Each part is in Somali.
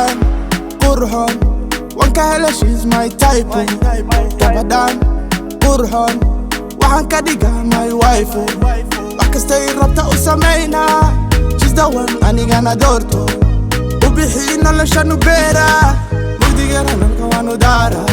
Gabadan, Burhan, Wankahela, she's my type. Gabadan, Burhan, Wankadiga, my wife. Wakastay Rabta Usamena, she's the one Anigana Dorto. Ubihina la Shanubera, Mudigara Nankawano Dara.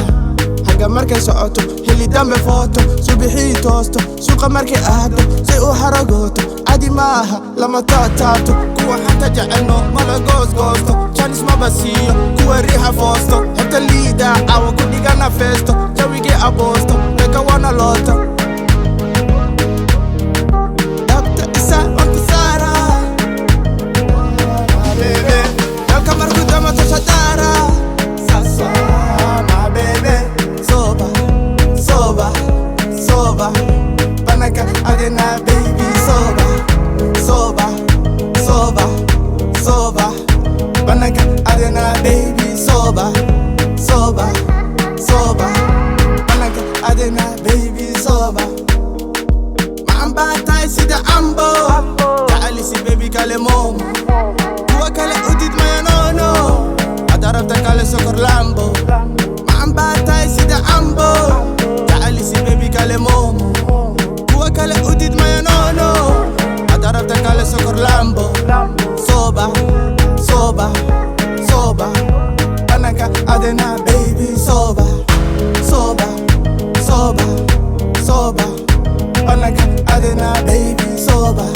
Haga marke socoto, heli dambe foto, subixii toosto, suuqa markay aado, say u haragoto, cadi maaha lama taataabto, kuwa xanta jecelno mala goosgoosto, jaanis maba siiyo, kuwa riixa foosto, xita liida caawa ku dhigana feesto, jawigii aboosto, reka wana loota. Dabta isa wanku saara, bebe, dalka marku damato shadaara, sasa, my baby. Soba, Banaka, Adena, baby, soba, Banaka, Adena, baby, soba, Banaka, Adena, baby, soba. Mamba, I see the ambo, Kalisi, baby, Kalemomo, Kuakale, Udit, my no, Adarata, Kale, Sokor Lambo, Mamba, I see the ambo. Alisi baby kale momo Kuwa kale udit maya no Adarabta kale sokor lambo Soba Banaka adena baby soba Banaka adena baby soba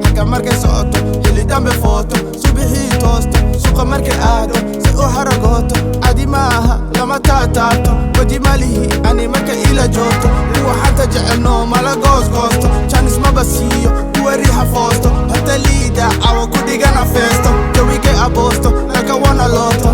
Haka marke soto hili dambe foto Subixii toosto suuqa markay aado say u haragoto cadi maaha lama taataabto wadi malihi ani marka ila joogto kuwa xanta jecelno mala goosgoosto jaanis maba siiyo kuwa riixa foosto hata liida caawa ku dhigana feesto jawigay aboosto raka wana looto.